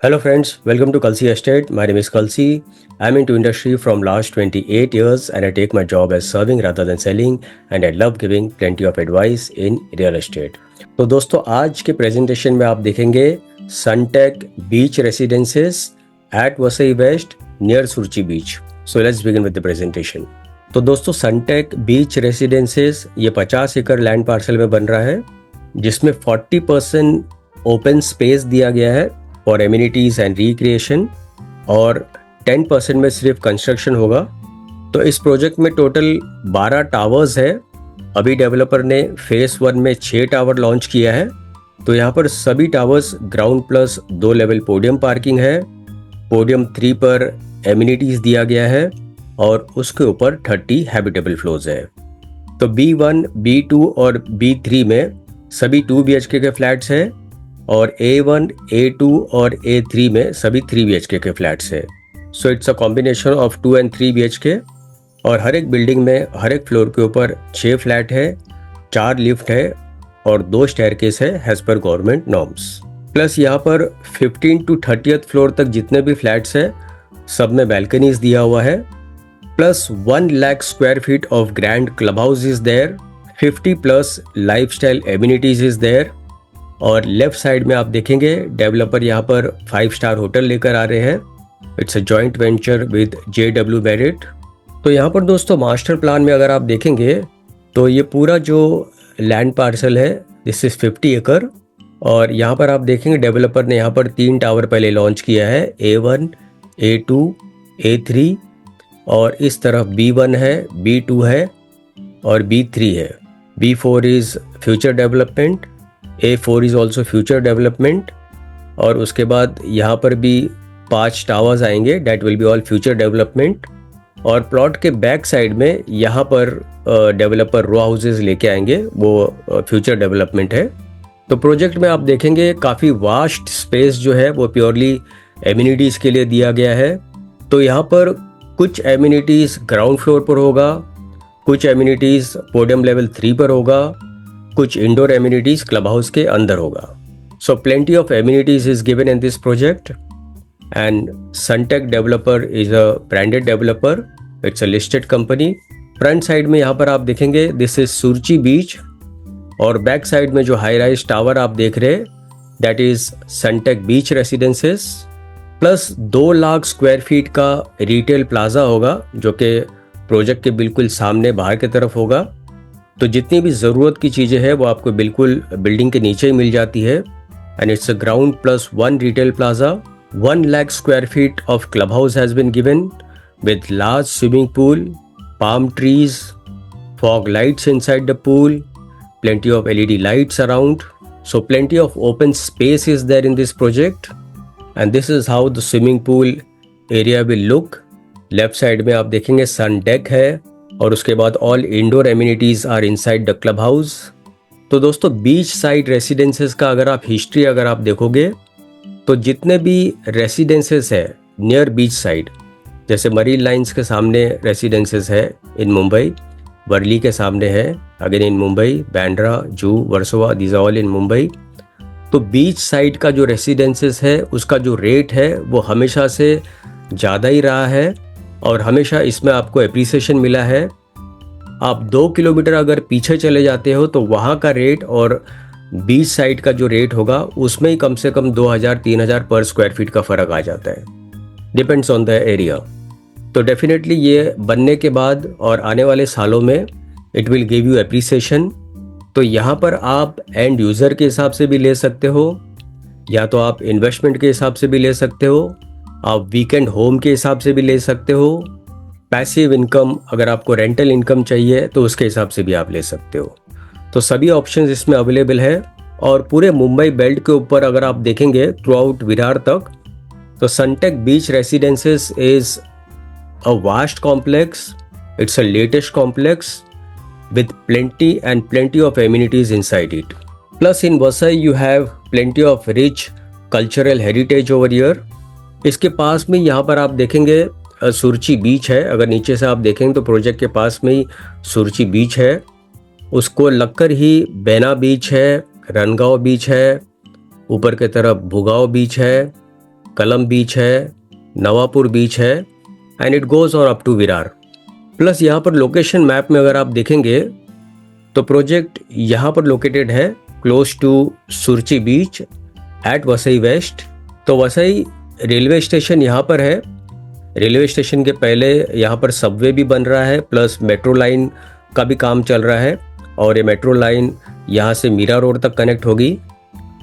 Hello friends, welcome to Kalsi Estate. My name is Kalsi. I'm into industry from last 28 years and I take my job as serving rather than selling and I love giving plenty of advice in real estate. तो दोस्तों आज के presentation में आप देखेंगे Sunteck beach residences at Vasai west near Suruchi beach. So let's begin with the presentation. तो दोस्तों Sunteck beach residences ये 50 एकड़ लैंड पार्सल में बन रहा है जिसमें 40% ओपन स्पेस दिया गया है फॉर एमिनिटीज एंड रिक्रिएशन और 10% में सिर्फ कंस्ट्रक्शन होगा. तो इस प्रोजेक्ट में टोटल 12 टावर्स है. अभी डेवलपर ने फेस 1 में 6 टावर लॉन्च किया है. तो यहाँ पर सभी towers ground plus 2 level podium parking है. पोडियम 3 पर एमिनिटीज दिया गया है और उसके ऊपर 30 हैबिटेबल फ्लोर्स है. तो B1, B2 और B3 में सभी 2 BHK के फ्लैट्स हैं और A1, A2 और A3 में सभी 3 BHK के फ्लैट्स है. So it's a combination of 2 and 3 BHK और हर एक बिल्डिंग में हर एक फ्लोर के ऊपर 6 फ्लैट है, 4 लिफ्ट है और 2 स्टेयरकेस है as per government norms. Plus यहाँ पर 15 to 30th फ्लोर तक जितने भी फ्लैट्स है सब में बैल्कनीज दिया हुआ है. Plus 1 lakh square feet of grand clubhouse is there, 50 plus lifestyle amenities is there. और लेफ्ट साइड में आप देखेंगे डेवलपर यहाँ पर 5 स्टार होटल लेकर आ रहे हैं. It's a joint venture with JW Marriott. तो यहाँ पर दोस्तों मास्टर प्लान में अगर आप देखेंगे तो ये पूरा जो लैंड पार्सल है दिस इज 50 एकड़ और यहाँ पर आप देखेंगे डेवलपर ने यहाँ पर 3 टावर पहले लॉन्च किया है, A1, A2, A3 और इस तरफ B1 है, B2 है और B3 है. B4 is future development, A4 is also future development और उसके बाद यहाँ पर भी 5 टावर्स आएंगे that will be all future development. और प्लॉट के बैक साइड में यहाँ पर डेवलपर रो हाउसेज लेके आएंगे, वो फ्यूचर डेवलपमेंट है. तो प्रोजेक्ट में आप देखेंगे काफ़ी वास्ट स्पेस जो है वो प्योरली एमिनिटीज़ के लिए दिया गया है. तो यहाँ पर कुछ एमिनिटीज़ ग्राउंड फ्लोर पर होगा, कुछ एमिनिटीज़ पोडियम लेवल 3 पर होगा, कुछ इंडोर एमिनिटीज क्लब हाउस के अंदर होगा. So plenty of amenities is given in this project and Sunteck developer is a branded developer. It's a listed company. Front side में यहाँ पर आप देखेंगे दिस इज सुरची बीच और बैक साइड में जो हाई राइज टावर आप देख रहे हैं that is Sunteck beach residences. Plus 2 lakh square feet का रिटेल प्लाजा होगा जो कि प्रोजेक्ट के बिल्कुल सामने बाहर की तरफ होगा. तो जितनी भी ज़रूरत की चीज़ें हैं वो आपको बिल्कुल बिल्डिंग के नीचे ही मिल जाती है. And it's a ground plus 1 retail plaza. 1 lakh square feet of club house has been given with large swimming pool, palm trees, fog lights inside the pool, plenty of LED lights around. So plenty of open space is there in this project. And this is how the swimming pool area will look. Left side में आप देखेंगे sun deck है और उसके बाद all indoor amenities are inside the club house. तो दोस्तों beach side residences का अगर आप हिस्ट्री अगर आप देखोगे तो जितने भी रेसिडेंसेस है नियर बीच साइड, जैसे मरीन लाइंस के सामने रेसिडेंसेस है इन मुंबई, वर्ली के सामने है अगेन इन मुंबई, बैंड्रा, जू, Versova, these all in Mumbai. तो बीच साइड का जो रेसिडेंसेस है उसका जो रेट है वो हमेशा से ज़्यादा ही रहा है और हमेशा इसमें आपको एप्रिसिएशन मिला है. आप 2 किलोमीटर अगर पीछे चले जाते हो तो वहाँ का रेट और बीच साइड का जो रेट होगा उसमें ही कम से कम 2000-3000 पर स्क्वायर फीट का फ़र्क आ जाता है, डिपेंड्स ऑन द एरिया. तो डेफिनेटली ये बनने के बाद और आने वाले सालों में it will give you appreciation. तो यहाँ पर आप एंड यूज़र के हिसाब से भी ले सकते हो या तो आप इन्वेस्टमेंट के हिसाब से भी ले सकते हो, आप वीकेंड होम के हिसाब से भी ले सकते हो, पैसिव इनकम अगर आपको रेंटल इनकम चाहिए तो उसके हिसाब से भी आप ले सकते हो. तो सभी ऑप्शंस इसमें अवेलेबल है. और पूरे मुंबई बेल्ट के ऊपर अगर आप देखेंगे थ्रू आउट विरार तक तो Sunteck beach residences is a vast complex. It's a latest complex with plenty of amenities inside it. Plus in Vasai you have plenty of rich cultural heritage over here. इसके पास में यहाँ पर आप देखेंगे सुरची बीच है. अगर नीचे से आप देखेंगे तो प्रोजेक्ट के पास में ही सुरची बीच है. उसको लगकर ही बैना बीच है, रनगांव बीच है, ऊपर की तरफ भुगांव बीच है कलम बीच है, नवापुर बीच है and it goes on up to Virar. Plus यहाँ पर लोकेशन मैप में अगर आप देखेंगे तो प्रोजेक्ट यहाँ पर लोकेटेड है close to Suruchi beach at Vasai west. तो वसई रेलवे स्टेशन यहाँ पर है। रेलवे स्टेशन के पहले यहाँ पर सबवे भी बन रहा है, प्लस मेट्रो लाइन का भी काम चल रहा है और ये मेट्रो लाइन यहाँ से मीरा रोड तक कनेक्ट होगी।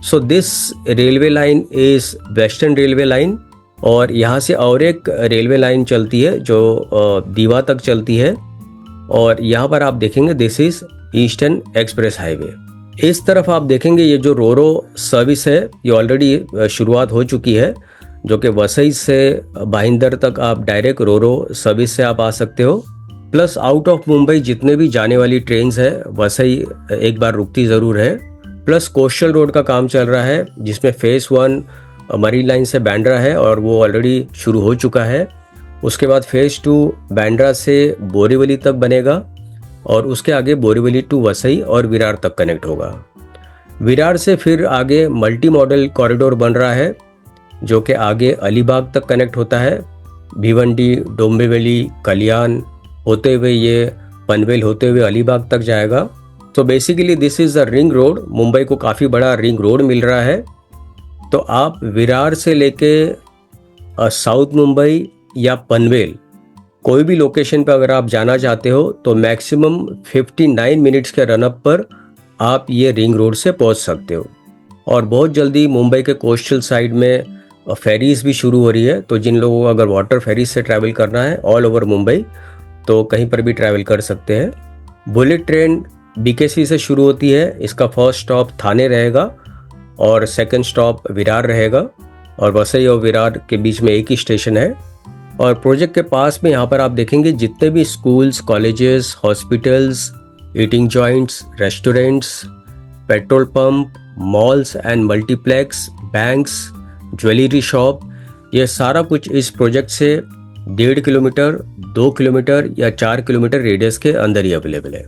So this railway line is western railway line और यहाँ से और एक रेलवे लाइन चलती है जो दीवा तक चलती है और यहाँ पर आप देखेंगे this is eastern express highway. इस तरफ आप देखेंगे ये जो रोरो सर्विस है ये ऑलरेडी शुरुआत हो चुकी है, जो कि वसई से भाईंदर तक आप डायरेक्ट रोरो सर्विस से आप आ सकते हो। प्लस आउट ऑफ मुंबई जितने भी जाने वाली ट्रेन्स है वसई एक बार रुकती ज़रूर है। प्लस कोस्टल रोड का काम चल रहा है जिसमें फेज 1 मरीन लाइन से बांद्रा है और वो ऑलरेडी शुरू हो चुका है। उसके बाद फेज 2 बांद्रा से बोरीवली तक बनेगा और उसके आगे बोरीवली टू वसई और विरार तक कनेक्ट होगा। विरार से फिर आगे मल्टी मॉडल कॉरिडोर बन रहा है जो कि आगे अलीबाग तक कनेक्ट होता है। भिवंडी, डोंबिवली, कल्याण होते हुए ये पनवेल होते हुए अलीबाग तक जाएगा। तो basically this is a ring road. Mumbai को काफ़ी बड़ा रिंग रोड मिल रहा है। तो आप विरार से लेके साउथ मुंबई या पनवेल कोई भी लोकेशन पर अगर आप जाना चाहते हो तो मैक्सिमम 59 मिनट्स के रनअप पर आप ये रिंग रोड से पहुंच सकते हो। और बहुत जल्दी मुंबई के कोस्टल साइड में फेरीज भी शुरू हो रही है। तो जिन लोगों को अगर वाटर फेरीज से ट्रैवल करना है ऑल ओवर मुंबई तो कहीं पर भी ट्रैवल कर सकते हैं। बुलेट ट्रेन बीकेसी से शुरू होती है। इसका फर्स्ट स्टॉप थाने रहेगा और सेकंड स्टॉप विरार रहेगा और वसई और विरार के बीच में एक ही स्टेशन है। और प्रोजेक्ट के पास में यहाँ पर आप देखेंगे जितने भी schools, colleges, hospitals, eating joints, restaurants, petrol pump, malls and multiplex, banks, jewellery shop, ये सारा कुछ इस प्रोजेक्ट से 1.5 किलोमीटर, 2 किलोमीटर या 4 किलोमीटर रेडियस के अंदर ही अवेलेबल है।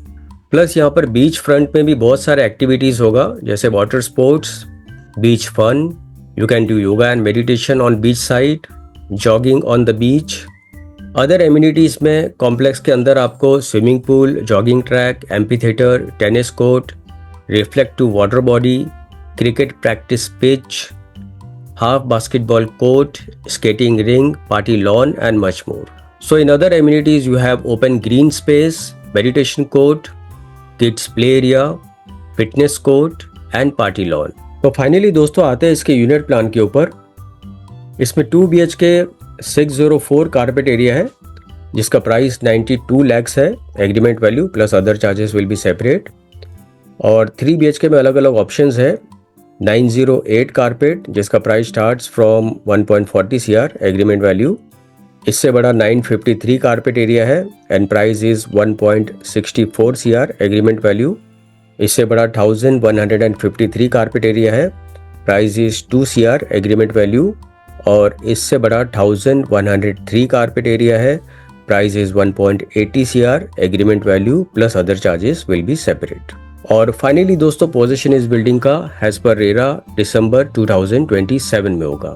प्लस यहाँ पर बीच फ्रंट में भी बहुत सारे एक्टिविटीज़ होगा जैसे water sports, beach fun, you can do yoga and meditation on beach side, jogging on the beach. Other amenities में कॉम्प्लेक्स के अंदर आपको swimming pool, jogging track, amphitheatre, tennis court, reflective water body, cricket practice pitch, half basketball court, skating ring, party lawn and much more. So in other amenities you have open green space, meditation court, kids play area, fitness court and party lawn. तो finally दोस्तों आते हैं इसके unit plan के ऊपर। इसमें 2 BHK 604 carpet area है जिसका प्राइस 92 lakhs है। Agreement value plus other charges will be separate. और 3 BHK में अलग अलग ऑप्शंस है। 908 कारपेट जिसका price starts from 1.40 CR agreement value. इससे बड़ा 953 कारपेट एरिया है and price is 1.64 CR agreement value. इससे बड़ा 1153 कारपेट एरिया है, price is 2 CR agreement value. और इससे बड़ा 1103 कारपेट एरिया है, price is 1.80 CR agreement value plus other charges will be separate. और फाइनली दोस्तों पोजीशन इस बिल्डिंग का एज पर रेरा दिसंबर 2027 में होगा।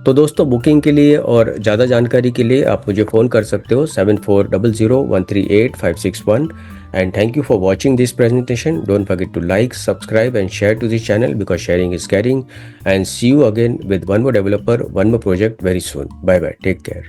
तो दोस्तों बुकिंग के लिए और ज़्यादा जानकारी के लिए आप मुझे फ़ोन कर सकते हो 7400138561। And thank you for watching this presentation. Don't forget to like, subscribe and share to this channel because sharing is caring. And see you again with one more developer, one more project very soon. Bye bye, take care.